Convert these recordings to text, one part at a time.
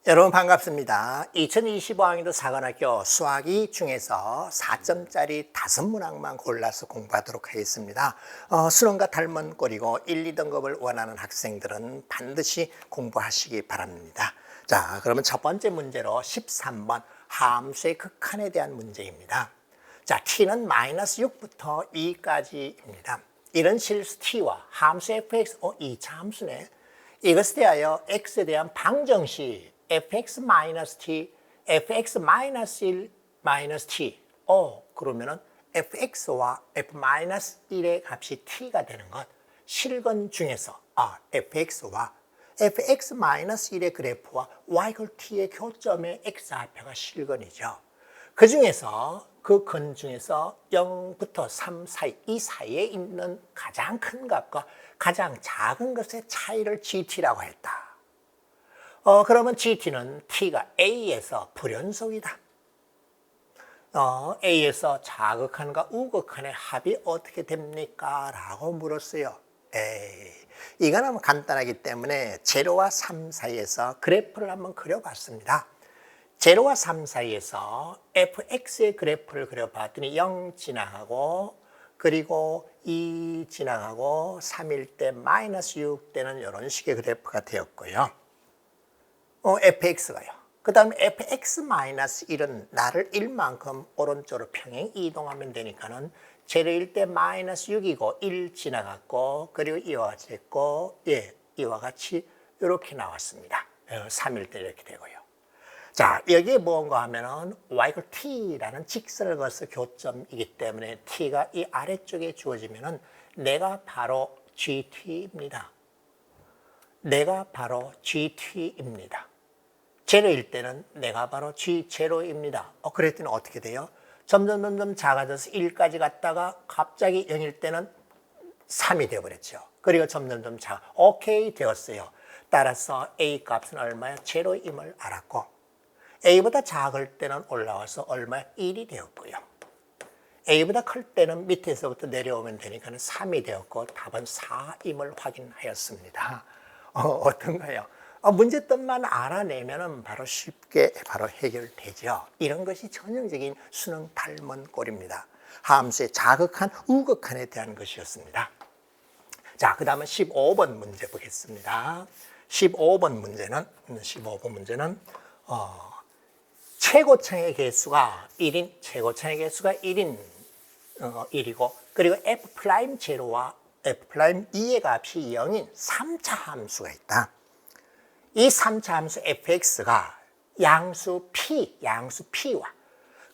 여러분 반갑습니다. 2025학년도 사관학교 수학이 중에서 4점짜리 5문항만 골라서 공부하도록 하겠습니다. 수능과 닮은 꼴이고 1, 2등급을 원하는 학생들은 반드시 공부하시기 바랍니다. 자, 그러면 첫 번째 문제로 13번 함수의 극한에 대한 문제입니다. 자, t는 마이너스 6부터 2까지입니다. 이런 실수 t와 함수 fx, 2차 함수네. 이것에 대하여 x에 대한 방정식 fx-t, fx-1, -t. 그러면은 fx와 f-1의 값이 t가 되는 것. 실근 중에서 fx와 fx-1의 그래프와 y t의 교점의 x좌표가 실근이죠. 그 중에서 그 근 중에서 0부터 3 사이, 이 사이에 있는 가장 큰 값과 가장 작은 것의 차이를 gt라고 했다. 그러면 gt는 t가 a에서 불연속이다. a에서 자극한과 우극한의 합이 어떻게 됩니까? 라고 물었어요. 이건 간단하기 때문에 제로와 3 사이에서 그래프를 한번 그려봤습니다. 제로와 3 사이에서 fx의 그래프를 그려봤더니 0 지나가고 그리고 2 지나가고 3일 때 마이너스 6 때는 이런 식의 그래프가 되었고요. fx가요. 그 다음에 fx-1은 나를 1만큼 오른쪽으로 평행 이동하면 되니까는 제로일 때 마이너스 6이고 1 지나갔고 그리고 이와 같이 됐고 이와 같이 이렇게 나왔습니다. 3일 때 이렇게 되고요. 자, 여기에 뭔가 하면은 y t라는 직선을 그어서 교점이기 때문에 t가 이 아래쪽에 주어지면은 내가 바로 gt입니다. 내가 바로 gt입니다. 제로일 때는 내가 바로 G0입니다. 그랬더니 어떻게 돼요? 점점 작아져서 1까지 갔다가 갑자기 0일 때는 3이 되어버렸죠. 그리고 점점 오케이 되었어요. 따라서 A 값은 얼마야? 제로임을 알았고 A보다 작을 때는 올라와서 얼마야? 1이 되었고요. A보다 클 때는 밑에서부터 내려오면 되니까 3이 되었고 답은 4임을 확인하였습니다. 어떤가요? 문제점만 알아내면 바로 쉽게 바로 해결되죠. 이런 것이 전형적인 수능 닮은 꼴입니다. 함수의 자극한, 우극한에 대한 것이었습니다. 자, 그 다음은 15번 문제 보겠습니다. 15번 문제는 최고창의 개수가 1인, 최고창의 개수가 1이고 그리고 F'0와 F'2의 값이 0인 3차 함수가 있다. 이 3차 함수 fx가 양수 p와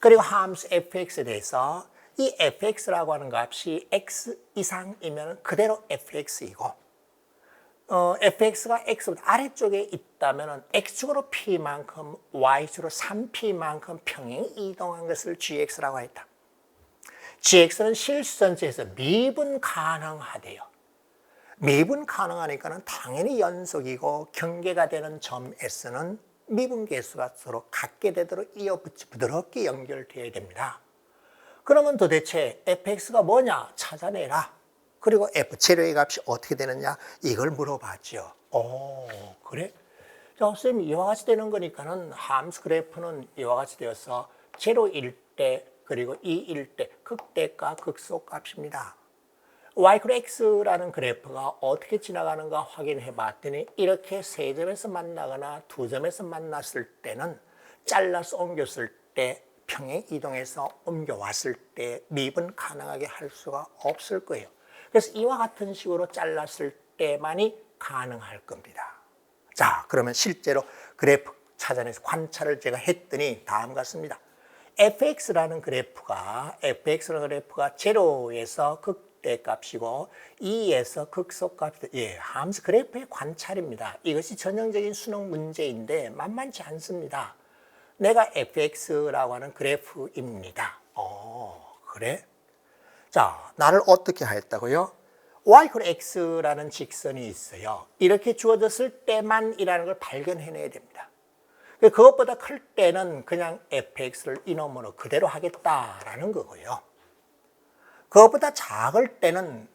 그리고 함수 fx에 대해서 이 fx라고 하는 값이 x 이상이면 그대로 fx이고 fx가 x보다 아래쪽에 있다면 x축으로 p만큼 y축으로 3p만큼 평행 이동한 것을 gx라고 했다. gx는 실수전체에서 미분 가능하대요. 미분 가능하니까는 당연히 연속이고 경계가 되는 점 S는 미분 개수가 서로 같게 되도록 부드럽게 연결되어야 됩니다. 그러면 도대체 fx가 뭐냐 찾아내라. 그리고 f0의 값이 어떻게 되느냐 이걸 물어봤죠. 그래? 자, 선생님 이와 같이 되는 거니까는 함수 그래프는 이와 같이 되어서 제로일 때 그리고 2일 때 극대가 극소값입니다. yx라는 그래프가 어떻게 지나가는가 확인해 봤더니 이렇게 세 점에서 만나거나 두 점에서 만났을 때는 잘라서 옮겼을 때 평행 이동해서 옮겨왔을 때 미분 가능하게 할 수가 없을 거예요. 그래서 이와 같은 식으로 잘랐을 때만이 가능할 겁니다. 자, 그러면 실제로 그래프 찾아내서 관찰을 제가 했더니 다음 같습니다. fx라는 그래프가 제로에서 극대값이고 2에서 극소값이 함수 그래프의 관찰입니다. 이것이 전형적인 수능 문제인데 만만치 않습니다. 내가 fx라고 하는 그래프입니다. 그래? 자, 나를 어떻게 하였다고요? yx라는 직선이 있어요. 이렇게 주어졌을 때만이라는 걸 발견해내야 됩니다. 그것보다 클 때는 그냥 fx를 이놈으로 그대로 하겠다라는 거고요. 그것보다 작을 때는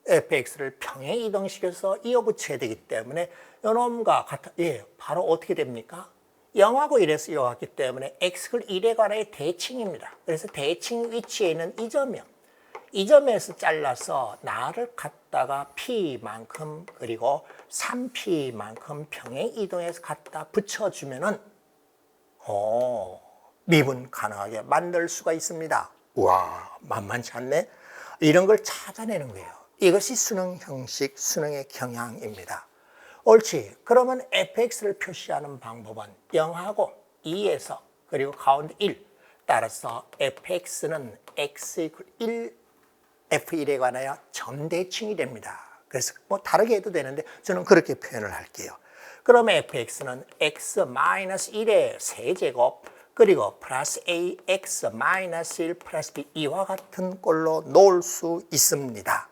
fx를 평행 이동시켜서 이어붙여야 되기 때문에 요놈과 같아, 바로 어떻게 됩니까? 0하고 1에서 이어왔기 때문에 x를 1에 관하여 대칭입니다. 그래서 대칭 위치에 있는 이 점이요. 이 점에서 잘라서 나를 갖다가 p만큼 그리고 3p만큼 평행 이동해서 갖다 붙여주면은 미분 가능하게 만들 수가 있습니다. 와, 만만치 않네. 이런 걸 찾아내는 거예요. 이것이 수능 형식, 수능의 경향입니다. 옳지. 그러면 fx를 표시하는 방법은 0하고 2에서 그리고 가운데 1. 따라서 fx는 x 1, f1에 관하여 점대칭이 됩니다. 그래서 뭐 다르게 해도 되는데 저는 그렇게 표현을 할게요. 그러면 fx는 x-1의 세제곱 그리고 플러스 ax-1 플러스 b 이와 같은 꼴로 놓을 수 있습니다.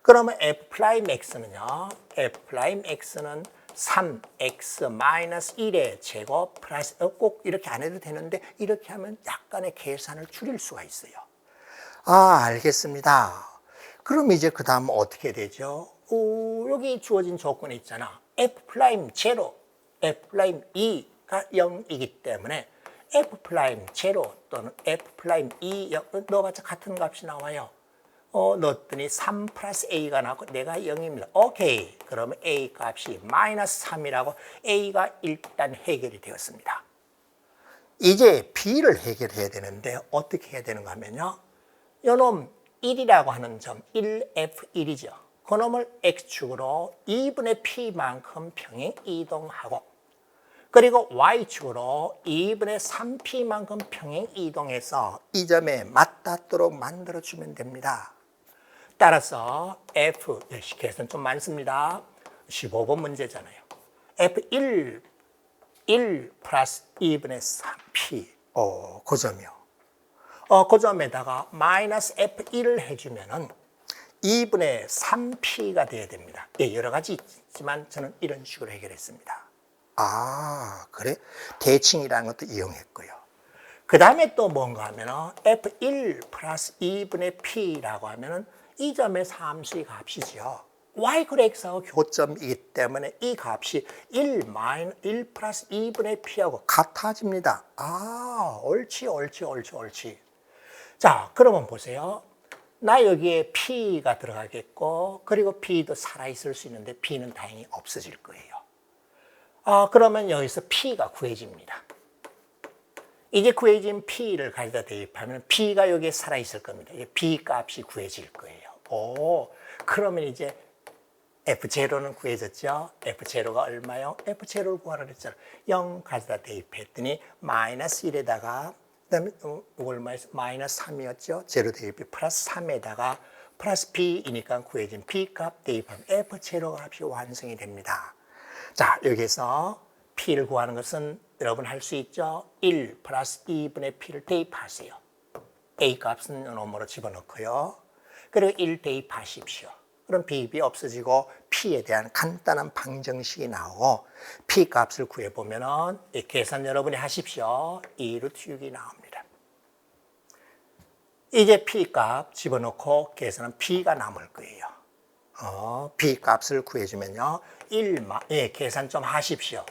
그러면 f'x는요. f'x는 3x-1의 제곱 플러스 꼭 이렇게 안 해도 되는데 이렇게 하면 약간의 계산을 줄일 수가 있어요. 아, 알겠습니다. 그럼 이제 그 다음 어떻게 되죠? 여기 주어진 조건이 있잖아. f'0, f'2가 0이기 때문에 f'0 또는 f'2 넣어봤자 같은 값이 나와요. 넣었더니 3 플러스 a가 나오고 내가 0입니다. 오케이. 그러면 a 값이 마이너스 3이라고 a가 일단 해결이 되었습니다. 이제 b를 해결해야 되는데 어떻게 해야 되는가 하면요. 요놈 1이라고 하는 점 1f1이죠. 그놈을 x축으로 2분의 p만큼 평행 이동하고 그리고 y축으로 2분의 3p만큼 평행 이동해서 이 점에 맞닿도록 만들어주면 됩니다. 따라서 f, 계산 좀 많습니다. 15번 문제잖아요. f1 1 플러스 2분의 3p 그 점이요. 그 점에다가 마이너스 f1을 해주면은 2분의 3p가 돼야 됩니다. 여러 가지 있지만 저는 이런 식으로 해결했습니다. 아, 그래? 대칭이라는 것도 이용했고요. 그 다음에 또 뭔가 하면은 f1 플러스 2분의 p라고 하면은 이 점의 함수의 값이죠. y x하고 교점이기 때문에 이 값이 1 플러스 2분의 p하고 같아집니다. 아, 옳지. 자, 그러면 보세요. 나 여기에 p가 들어가겠고 그리고 p도 살아있을 수 있는데 p는 다행히 없어질 거예요. 그러면 여기서 p가 구해집니다. 이제 구해진 p를 가져다 대입하면 p가 여기에 살아있을 겁니다. p 값이 구해질 거예요. 그러면 이제 f0는 구해졌죠. f0가 얼마요? f0를 구하라 그랬잖아. 0 가져다 대입했더니 마이너스 1에다가 그다음에 얼마였어? 마이너스 3이었죠. 제로 대입이 플러스 3에다가 플러스 b이니까 구해진 b 값 대입하면 f0 값이 완성이 됩니다. 자, 여기서 p를 구하는 것은 여러분 할 수 있죠. 1 플러스 2분의 p를 대입하세요. a 값은 놈으로 집어넣고요. 그리고 1 대입하십시오. 그럼 b입이 없어지고 p에 대한 간단한 방정식이 나오고 p 값을 구해보면 계산 여러분이 하십시오. 2루트 6이 나옵니다. 이제 p 값 집어넣고 계산은 p가 남을 거예요. b 값을 구해주면요. 계산 좀 하십시오.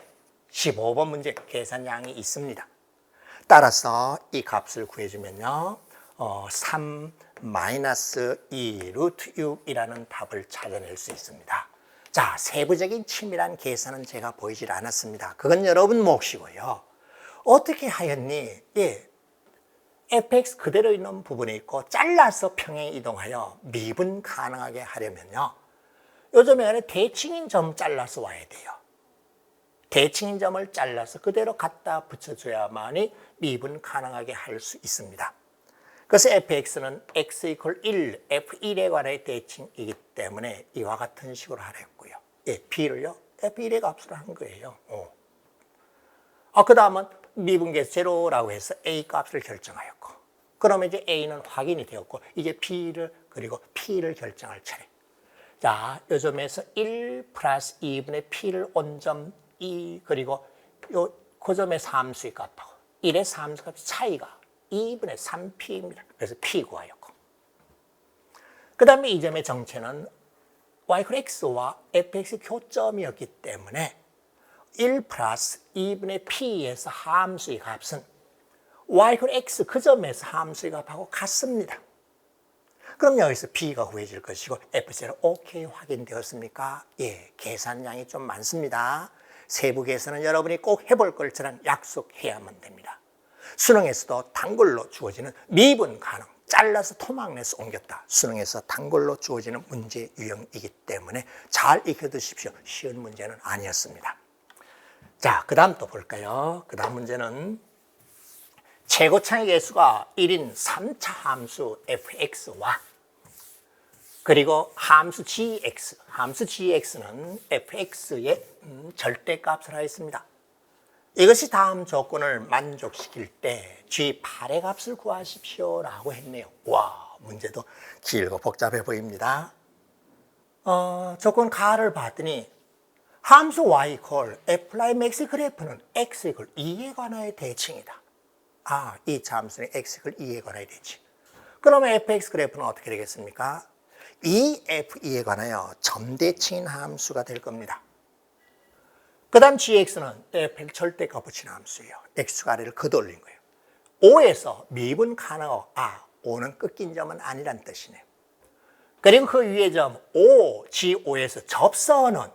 15번 문제 계산량이 있습니다. 따라서 이 값을 구해주면요. 3 마이너스 2 루트 6이라는 답을 찾아낼 수 있습니다. 자, 세부적인 치밀한 계산은 제가 보이질 않았습니다. 그건 여러분 몫이고요. 어떻게 하였니? fx 그대로 있는 부분이 있고 잘라서 평행 이동하여 미분 가능하게 하려면요. 요즘에 안에 대칭인 점 잘라서 와야 돼요. 대칭인 점을 잘라서 그대로 갖다 붙여줘야만이 미분 가능하게 할 수 있습니다. 그래서 fx는 x 이퀄 1, f1에 관한 대칭이기 때문에 이와 같은 식으로 하랬고요. b를요, f1의 값으로 한 거예요. 그 다음은 미분계수 제로라고 해서 a 값을 결정하였고, 그러면 이제 a는 확인이 되었고, 이제 b를, 그리고 p를 결정할 차례. 자, 요 점에서 1 플러스 2분의 p를 온점 2, 그리고 그 점의 함수의 값하고 1의 함수 값 차이가 2분의 3p입니다. 그래서 p 구하였고. 그 다음에 이 점의 정체는 y x와 fx의 교점이었기 때문에 1 플러스 2분의 p에서 함수의 값은 y x 그 점에서 함수의 값하고 같습니다. 그럼 여기서 b가 구해질 것이고 f0 오케이 확인되었습니까? 예, 계산량이 좀 많습니다. 세부 계산은 여러분이 꼭 해볼 걸 저랑 약속해야만 됩니다. 수능에서도 단글로 주어지는 미분 가능, 잘라서 토막내서 옮겼다. 수능에서 단글로 주어지는 문제 유형이기 때문에 잘 익혀두십시오. 쉬운 문제는 아니었습니다. 자, 그 다음 또 볼까요? 그 다음 문제는 최고차의 개수가 1인 3차 함수 fx와 그리고 함수 gx는 fx의 절대값을 하였습니다. 이것이 다음 조건을 만족시킬 때 G8의 값을 구하십시오 라고 했네요. 와, 문제도 길고 복잡해 보입니다. 조건 가를 봤더니 함수 y f' x 그래프는 x 2에 관하여 대칭이다. 이 함수는 x 2에 관하여 대칭. 그러면 fx 그래프는 어떻게 되겠습니까? 이 f2에 관하여 점대칭인 함수가 될 겁니다. 그 다음 gx는 f 절대값 붙인 함수예요. x가 아래를 걷어올린 거예요. 5에서 미분 가능하고 5는 꺾인 점은 아니란 뜻이네요. 그리고 그 위에 점 5, g5에서 접선은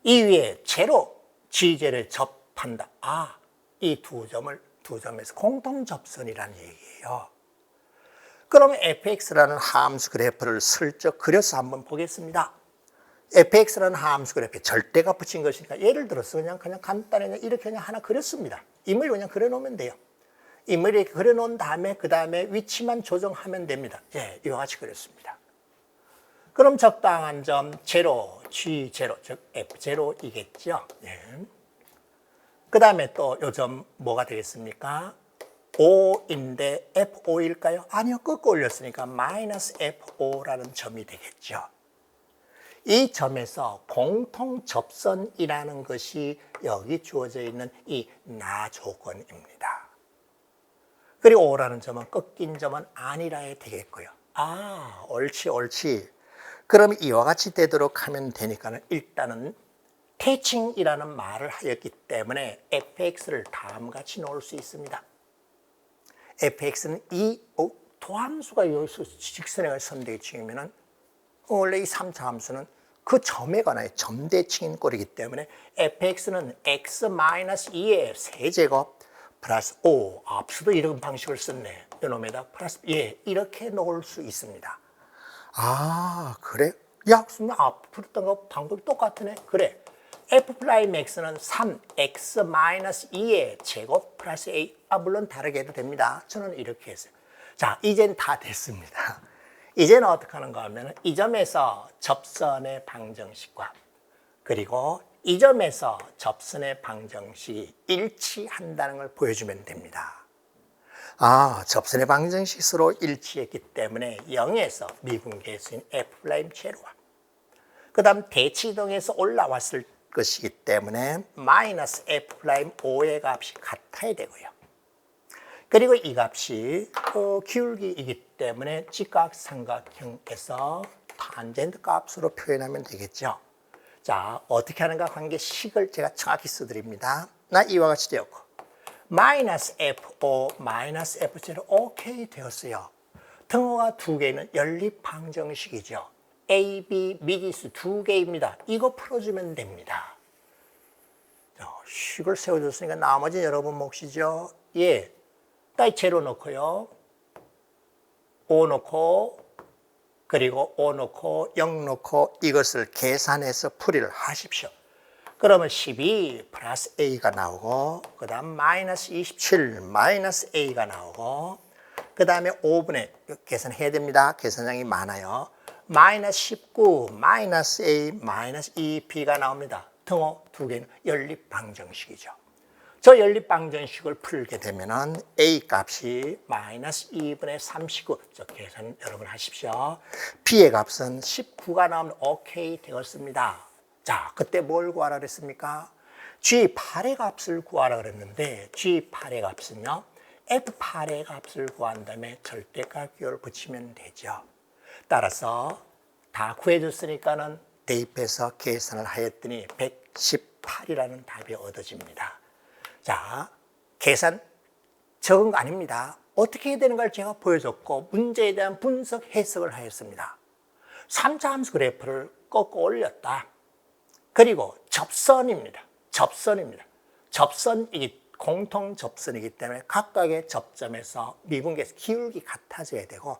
이 위에 제로, g0를 접한다. 이 두 점에서 공통 접선이라는 얘기예요. 그러면 fx라는 함수 그래프를 슬쩍 그려서 한번 보겠습니다. fx라는 함수 그래프에 절대가 붙인 것이니까 예를 들어서 그냥 간단히 이렇게 그냥 하나 그렸습니다. 인물 그냥 그려놓으면 돼요. 인물 이렇게 그려놓은 다음에 그 다음에 위치만 조정하면 됩니다. 예, 이와 같이 그렸습니다. 그럼 적당한 점 제로, g0, 즉 f0이겠죠. 예. 그 다음에 또 요 점 뭐가 되겠습니까? 5인데 F5일까요? 아니요, 꺾어 올렸으니까 마이너스 F5라는 점이 되겠죠. 이 점에서 공통 접선이라는 것이 여기 주어져 있는 이 나 조건입니다. 그리고 5라는 점은 꺾인 점은 아니라야 되겠고요. 옳지. 그럼 이와 같이 되도록 하면 되니까는 일단은 대칭이라는 말을 하였기 때문에 fx를 다음같이 놓을 수 있습니다. fx는 이 도함수가 여기서 직선에 선대칭이면은 원래 이 3차 함수는 그 점에 관하여 점대칭인 꼴이기 때문에 fx는 x-2의 세제곱 플러스 5 앞서도 이런 방식을 썼네. 이놈에다 플러스 이렇게 놓을 수 있습니다. 그래? 약수는 앞으로 했던 거 방법이 똑같으네. 그래. f'x는 3x-2의 제곱 플러스 a. 물론 다르게 해도 됩니다. 저는 이렇게 했어요. 자, 이젠 다 됐습니다. 이제는 어떻게 하는가 하면 이 점에서 접선의 방정식과 그리고 이 점에서 접선의 방정식이 일치한다는 걸 보여주면 됩니다. 접선의 방정식이 서로 일치했기 때문에 0에서 미분계수인 F'제로와 그 다음 대치동에서 올라왔을 것이기 때문에 마이너스 F'5의 값이 같아야 되고요. 그리고 이 값이 기울기이기 때문에 직각삼각형에서 탄젠트 값으로 표현하면 되겠죠. 자, 어떻게 하는가 관계식을 제가 정확히 써드립니다. 이와 같이 되었고 마이너스 F5 마이너스 F0 오케이 되었어요. 등호가 두 개는 연립방정식이죠. A, B 미지수 두 개입니다. 이거 풀어주면 됩니다. 식을 세워줬으니까 나머지 여러분 몫이죠. 따위 제로 넣고요. 5 넣고 그리고 5 넣고 0 넣고 이것을 계산해서 풀이를 하십시오. 그러면 12 플러스 A가 나오고 그 다음 마이너스 27 마이너스 A가 나오고 그 다음에 5분의 계산해야 됩니다. 계산량이 많아요. 마이너스 19 마이너스 A 마이너스 2B가 나옵니다. 등호 두 개는 연립방정식이죠. 저 연립방정식을 풀게 되면은 A 값이 마이너스 2분의 39. 저 계산 여러분 하십시오. B의 값은 19가 나오면 오케이 되었습니다. 자, 그때 뭘 구하라 그랬습니까? G8의 값을 구하라 그랬는데 G8의 값은요. F8의 값을 구한 다음에 절대값 기호를 붙이면 되죠. 따라서 다 구해줬으니까는 대입해서 계산을 하였더니 118이라는 답이 얻어집니다. 자, 계산 적은 거 아닙니다. 어떻게 해야 되는 걸 제가 보여줬고 문제에 대한 분석 해석을 하였습니다. 3차 함수 그래프를 꺾어 올렸다. 그리고 접선입니다. 접선이기 공통 접선이기 때문에 각각의 접점에서 미분계에서 기울기 같아져야 되고,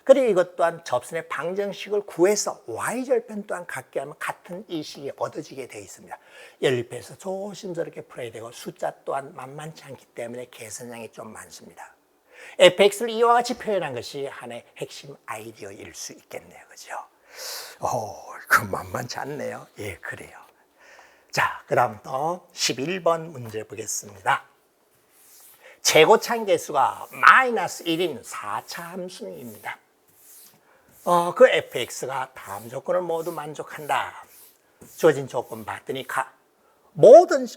그리고 이것 또한 접선의 방정식을 구해서 y절편 또한 같게 하면 같은 이 식이 얻어지게 되어 있습니다. 연립해서 조심스럽게 풀어야 되고 숫자 또한 만만치 않기 때문에 계산량이 좀 많습니다. fx를 이와 같이 표현한 것이 하나의 핵심 아이디어일 수 있겠네요. 그죠? 그 만만치 않네요. 예, 그래요. 자, 그 다음 또 11번 문제 보겠습니다. 최고차항계수가 마이너스 1인 4차 함수입니다. 그 fx가 다음 조건을 모두 만족한다. 주어진 조건 봤더니 모든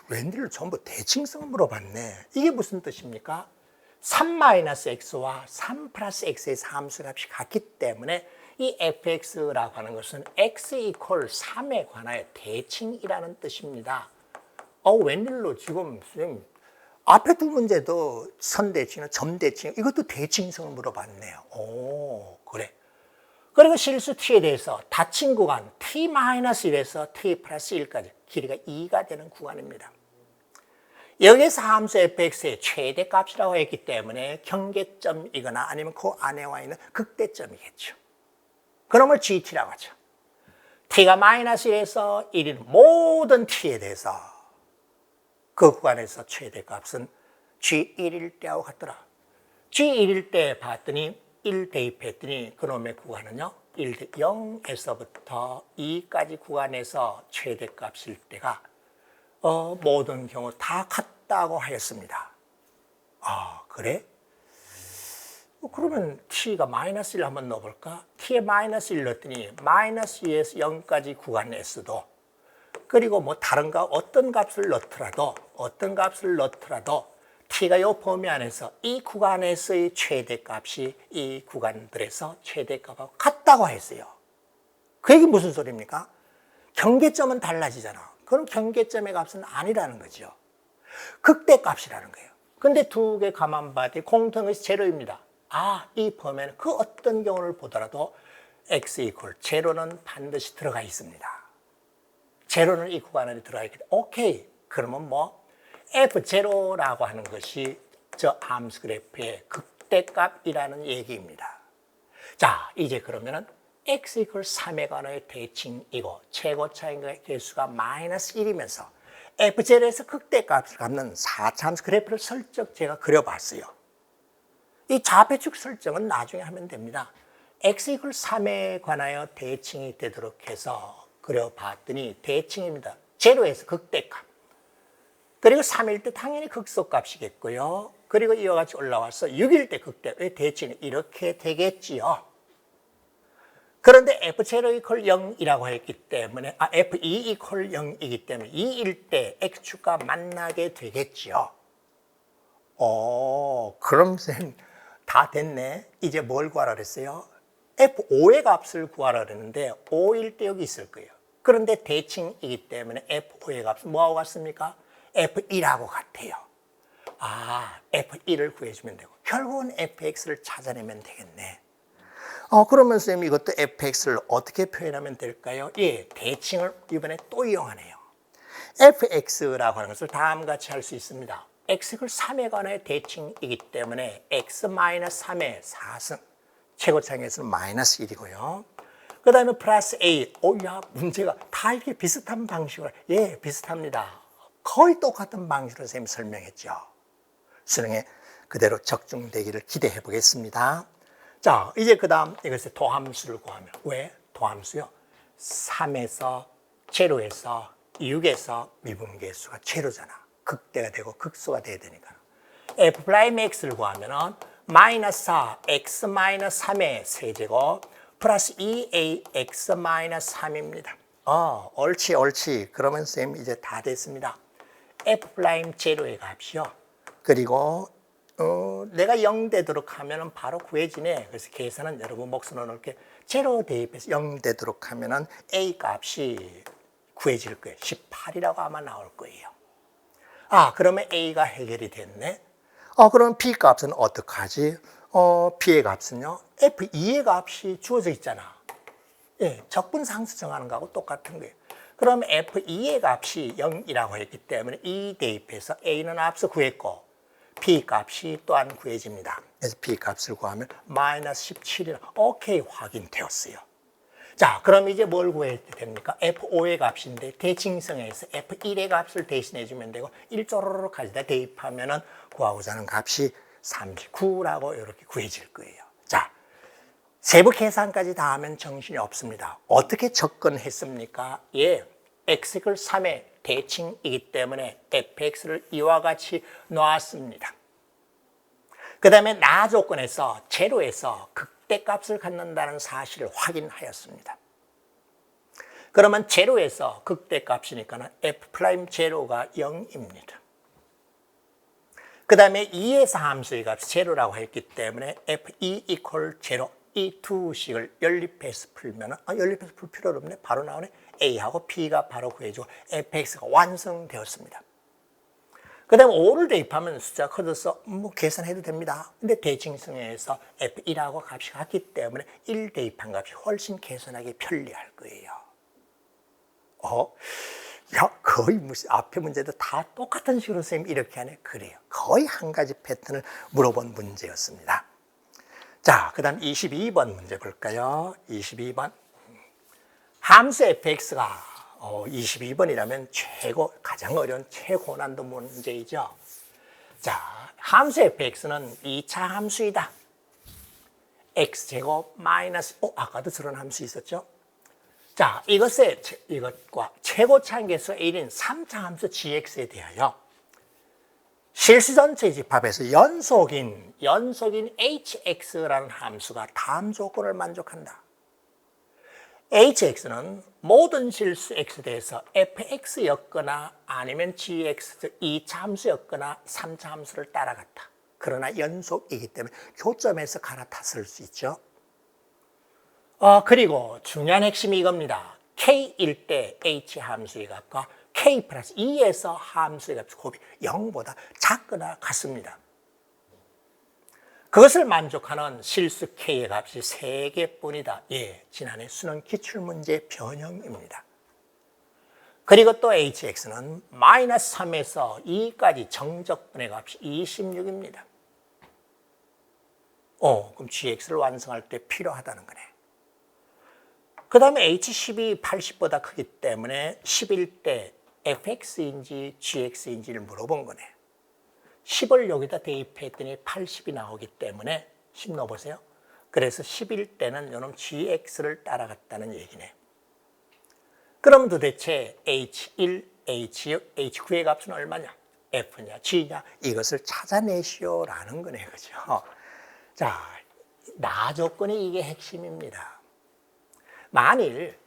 웬일로 전부 대칭성을 물어봤네. 이게 무슨 뜻입니까? 3-x와 3+x의 함수값이 같기 때문에 이 fx라고 하는 것은 x 이퀄 3에 관하여 대칭이라는 뜻입니다. 웬일로 지금 선생님 앞에 두 문제도 선대칭, 점대칭 이것도 대칭성을 물어봤네요. 그래. 그리고 실수 t에 대해서 닫힌 구간 t-1에서 t 플러스 1까지 길이가 2가 되는 구간입니다. 여기에서 함수 fx의 최대값이라고 했기 때문에 경계점이거나 아니면 그 안에 와 있는 극대점이겠죠. 그놈을 gt라고 하죠. t가 마이너스 1에서 1인 모든 t에 대해서 그 구간에서 최대값은 g1일 때하고 같더라. g1일 때 봤더니 1 대입했더니 그놈의 구간은요 0에서부터 2까지 구간에서 최대값일 때가 모든 경우 다 같다고 하였습니다. 그래? 그러면 t가 마이너스 1 한번 넣어볼까? t에 마이너스 1 넣었더니 마이너스 2에서 0까지 구간에서도, 그리고 뭐 다른 어떤 값을 넣더라도 t가 이 범위 안에서 이 구간에서의 최대값이 이 구간들에서 최대값하고 같다고 했어요. 그 얘기 무슨 소리입니까? 경계점은 달라지잖아. 그럼 경계점의 값은 아니라는 거죠. 극대값이라는 거예요. 근데 두 개 가만 봐도 공통의 제로입니다. 이 범위에는 그 어떤 경우를 보더라도 x 이퀄 제로는 반드시 들어가 있습니다. 제로는 이 구간 안에 들어가 있기 때문에 오케이. 그러면 f0라고 하는 것이 저 함수 그래프의 극대값이라는 얘기입니다. 자, 이제 그러면은 x 이퀄 3에 관하여 대칭이고 최고차항의 개수가 마이너스 1이면서 f0에서 극대값을 갖는 4차 함수 그래프를 슬쩍 제가 그려봤어요. 이 좌배축 설정은 나중에 하면 됩니다. x 이퀄 3에 관하여 대칭이 되도록 해서 그려봤더니 대칭입니다. 제로에서 극대값. 그리고 3일 때 당연히 극소값이겠고요. 그리고 이와 같이 올라와서 6일 때 극대, 대칭이 이렇게 되겠지요. 그런데 f0 이퀄 0이라고 했기 때문에, f2 이퀄 0이기 때문에 2일 때 x축과 만나게 되겠지요. 그럼 쌤, 다 됐네. 이제 뭘 구하라 그랬어요? f5의 값을 구하라 그랬는데 5일 때 여기 있을 거예요. 그런데 대칭이기 때문에 f5의 값은 뭐하고 같습니까? f1하고 같아요. f1을 구해주면 되고 결국은 fx를 찾아내면 되겠네. 그러면 선생님 이것도 fx를 어떻게 표현하면 될까요? 예, 대칭을 이번에 또 이용하네요. fx라고 하는 것을 다음과 같이 할 수 있습니다. x를 3에 관해 대칭이기 때문에 x-3의 4승, 최고차항에서는 마이너스 1이고요. 그 다음에 플러스 a, 문제가 다 이렇게 비슷한 방식으로, 예, 비슷합니다. 거의 똑같은 방식으로 선생님이 설명했죠. 수능에 그대로 적중되기를 기대해 보겠습니다. 자, 이제 그 다음 이것의 도함수를 구하면, 왜? 도함수요. 3에서 제로에서 6에서 미분계수가 제로잖아. 극대가 되고 극소가 돼야 되니까. f'x를 구하면은 마이너스 4, x 마이너스 3의 세제곱 플러스 2ax 마이너스 3입니다. 옳지. 그러면 쌤 이제 다 됐습니다. f'0의 값이요. 그리고 내가 0 되도록 하면은 바로 구해지네. 그래서 계산은 여러분 몫을 넣을게. 제로 대입해서 0 되도록 하면은 A 값이 구해질 거예요. 18이라고 아마 나올 거예요. 그러면 A가 해결이 됐네. 그럼 B 값은 어떡하지? B의 값은요, F2의 값이 주어져 있잖아. 예, 적분상수 정하는 거하고 똑같은 거예요. 그럼 F2의 값이 0이라고 했기 때문에 2 대입해서 A는 앞서 구했고, B 값이 또한 구해집니다. 그래서 B 값을 구하면 마이너스 17이라, 오케이, 확인되었어요. 자, 그럼 이제 뭘 구해야 됩니까? F5의 값인데 대칭성에서 F1의 값을 대신해 주면 되고 1조로로 가져다 대입하면은 구하고자 하는 값이 39라고 이렇게 구해질 거예요. 자, 세부 계산까지 다 하면 정신이 없습니다. 어떻게 접근했습니까? x를 3의 대칭이기 때문에 fx를 이와 같이 놓았습니다. 그 다음에 나 조건에서 제로에서 극대값을 갖는다는 사실을 확인하였습니다. 그러면 제로에서 극대값이니까 f'0가 0입니다. 그 다음에 2에서 함수의 값이 제로라고 했기 때문에 f2 equal 0, 이 두 식을 연립해서 풀면, 연립해서 풀 필요는 없네. 바로 나오네. A하고 B가 바로 구해주고 fx가 완성되었습니다. 그 다음에 5를 대입하면 숫자 커져서 계산해도 됩니다. 근데 대칭성에서 F1하고 값이 같기 때문에 1 대입한 값이 훨씬 계산하기 편리할 거예요. 거의 무슨 앞에 문제도 다 똑같은 식으로 선생님이 이렇게 하네. 그래요. 거의 한 가지 패턴을 물어본 문제였습니다. 자, 그 다음 22번 문제 볼까요? 22번. 함수 fx가 22번이라면 가장 어려운 최고난도 문제이죠. 자, 함수 fx는 2차 함수이다. x제곱 마이너스, 아까도 저런 함수 있었죠? 자, 이것과 최고차항계수 1인 3차 함수 gx에 대하여 실수 전체 집합에서 연속인 hx라는 함수가 다음 조건을 만족한다. hx는 모든 실수 x에 대해서 fx였거나 아니면 gx, 2차 함수였거나 3차 함수를 따라갔다. 그러나 연속이기 때문에 교점에서 갈아탔을 수 있죠. 그리고 중요한 핵심이 이겁니다. k일 때 h 함수의 값과 k 플러스 2에서 함수의 값 곱이 0보다 작거나 같습니다. 그것을 만족하는 실수 k의 값이 3개뿐이다. 지난해 수능 기출문제 변형입니다. 그리고 또 hx는 마이너스 3에서 2까지 정적분의 값이 26입니다. 그럼 gx를 완성할 때 필요하다는 거네. 그 다음에 h10이 80보다 크기 때문에 10일 때 fx인지 gx인지를 물어본 거네. 10을 여기다 대입했더니 80이 나오기 때문에 10 넣어보세요. 그래서 10일 때는 이놈 gx를 따라갔다는 얘기네. 그럼 도대체 h1, h6, h9의 값은 얼마냐? f냐, g냐? 이것을 찾아내시오라는 거네. 그죠? 자, 나 조건이 이게 핵심입니다. 만일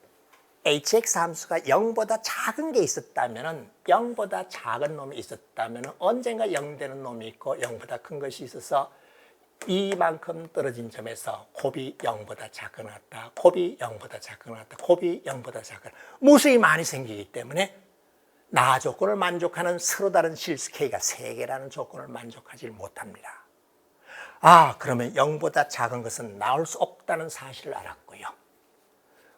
hx 함수가 0보다 작은 게 있었다면, 0보다 작은 놈이 있었다면 언젠가 0 되는 놈이 있고 0보다 큰 것이 있어서 이만큼 떨어진 점에서 곱이 0보다 작은 것 같다, 곱이 0보다 작은 것 같다, 곱이 0보다 작은, 무수히 많이 생기기 때문에 나 조건을 만족하는 서로 다른 실수 k가 3개라는 조건을 만족하지 못합니다. 그러면 0보다 작은 것은 나올 수 없다는 사실을 알았고요.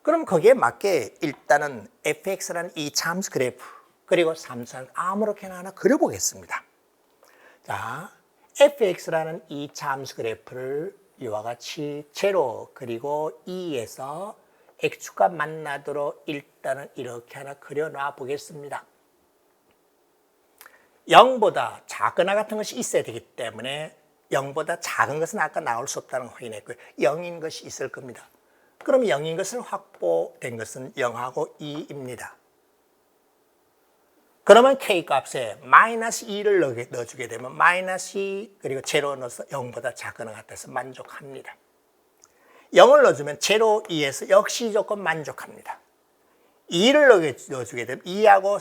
그럼 거기에 맞게 일단은 fx라는 이 함수 그래프 그리고 3차는 아무렇게나 하나 그려보겠습니다. 자, fx라는 이 함수 그래프를 이와 같이 제로 그리고 2에서 x축과 만나도록 일단은 이렇게 하나 그려놔 보겠습니다. 0보다 작거나 같은 것이 있어야 되기 때문에 0보다 작은 것은 아까 나올 수 없다는 걸 확인했고요. 0인 것이 있을 겁니다. 그럼 0인 것을 확보된 것은 0하고 2입니다. 그러면 k값에 마이너스 2를 넣어주게 되면 마이너스 2 그리고 제로 넣어서 0보다 작거나 같아서 만족합니다. 0을 넣어주면 제로 2에서 역시 조건 만족합니다. 2를 넣어주게 되면 2하고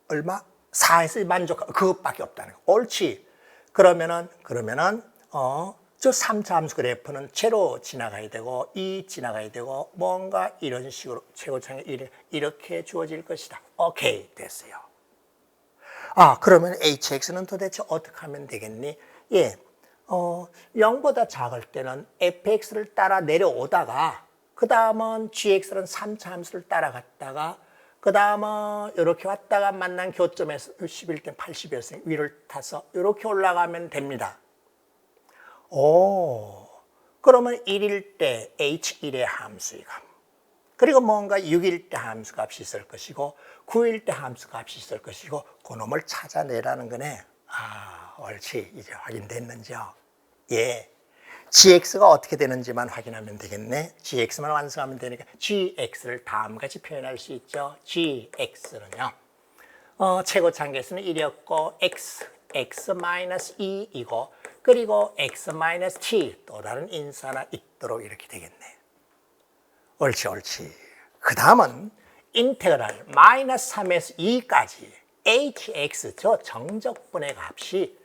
얼마? 4에서 만족하고 그것밖에 없다는 거. 옳지. 그러면은 저 3차 함수 그래프는 제로 지나가야 되고 2 지나가야 되고 뭔가 이런 식으로 최고창이 이렇게 주어질 것이다. 오케이, 됐어요. 그러면 hx는 도대체 어떻게 하면 되겠니? 예, 0보다 작을 때는 fx를 따라 내려오다가 그 다음은 gx는 3차 함수를 따라갔다가 그 다음은 이렇게 왔다가 만난 교점에서 11대 80이었으니 위를 타서 이렇게 올라가면 됩니다. 그러면 1일 때 h1의 함수의 값, 그리고 뭔가 6일 때 함수 값이 있을 것이고 9일 때 함수 값이 있을 것이고 그놈을 찾아내라는 거네. 옳지. 이제 확인됐는지요? 예. gx가 어떻게 되는지만 확인하면 되겠네. gx만 완성하면 되니까 gx를 다음같이 표현할 수 있죠. gx는요. 최고차계수는 1이었고 x-2이고 그리고 x-t 또 다른 인수 하나 있도록 이렇게 되겠네. 옳지. 그 다음은 인테그랄 -3에서 2까지 hx 저 정적분의 값이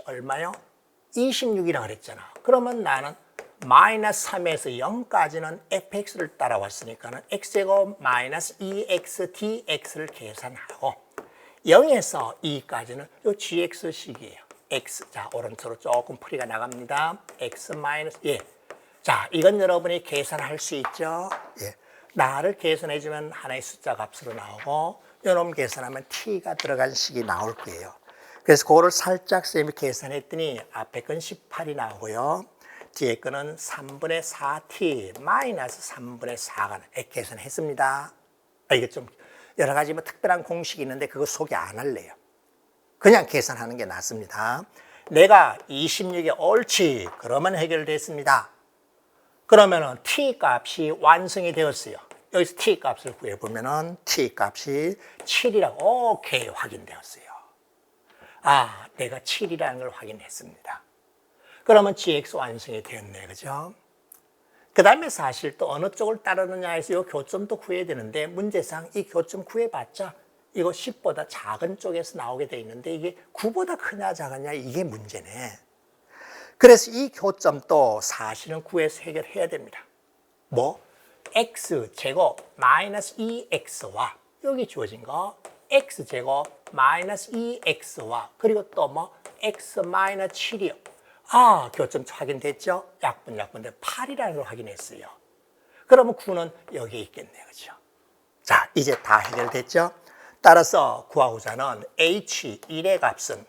얼마요? 26이라고 그랬잖아. 그러면 나는 -3에서 0까지는 fx를 따라왔으니까는 x제곱 -2x dx를 계산하고 0에서 2까지는 요 gx식이에요. x, 자, 오른쪽으로 조금 풀이가 나갑니다. x 예. 자, 이건 여러분이 계산할 수 있죠? 예. 나를 계산해주면 하나의 숫자 값으로 나오고, 요놈 계산하면 t가 들어간 식이 나올 거예요. 그래서 그거를 살짝 쌤이 계산했더니 앞에 건 18이 나오고요. 뒤에 거는 3분의 4t 마이너스 3분의 4가 계산했습니다. 이게 좀 여러 가지 뭐 특별한 공식이 있는데 그거 소개 안 할래요. 그냥 계산하는 게 낫습니다. 내가 26에 옳지. 그러면 해결됐습니다. 그러면은 t 값이 완성이 되었어요. 여기서 t 값을 구해보면은 t 값이 7이라고 오케이 확인되었어요. 내가 7이라는 걸 확인했습니다. 그러면 gx 완성이 되었네, 그죠? 그 다음에 사실 또 어느 쪽을 따르느냐 해서 이 교점도 구해야 되는데 문제상 이 교점 구해봤자 이거 10보다 작은 쪽에서 나오게 돼 있는데 이게 9보다 크냐 작으냐 이게 문제네. 그래서 이 교점도 사실은 구해서 해결해야 됩니다. 뭐? x제곱 마이너스 2x와 여기 주어진 거 x제곱 마이너스 2x와 그리고 또 뭐 x 마이너스 7이요. 교점 확인됐죠? 약분데 8이라는 걸 확인했어요. 그러면 9는 여기에 있겠네요. 그렇죠? 자, 이제 다 해결됐죠? 따라서 구하고자는 h1의 값은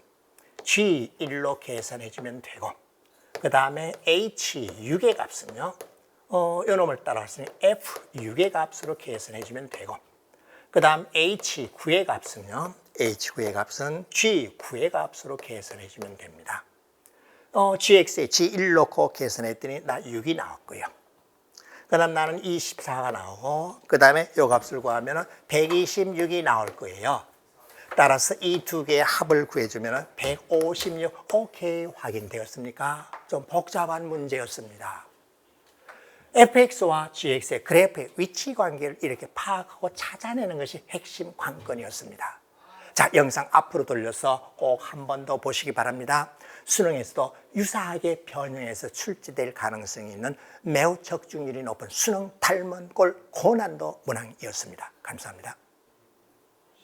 g1로 계산해주면 되고 그 다음에 h6의 값은요. 요놈을 따라왔으니 f6의 값으로 계산해주면 되고 그 다음 h9의 값은요. h9의 값은 g9의 값으로 계산해주면 됩니다. gx에 g1 놓고 계산했더니 나 6이 나왔고요. 그 다음 나는 24가 나오고 그 다음에 요 값을 구하면 126이 나올 거예요. 따라서 이 두 개의 합을 구해주면 156 오케이 확인되었습니까? 좀 복잡한 문제였습니다. fx와 gx의 그래프의 위치 관계를 이렇게 파악하고 찾아내는 것이 핵심 관건이었습니다. 자, 영상 앞으로 돌려서 꼭 한 번 더 보시기 바랍니다. 수능에서도 유사하게 변형해서 출제될 가능성이 있는 매우 적중률이 높은 수능 8문 골 고난도 문항이었습니다. 감사합니다.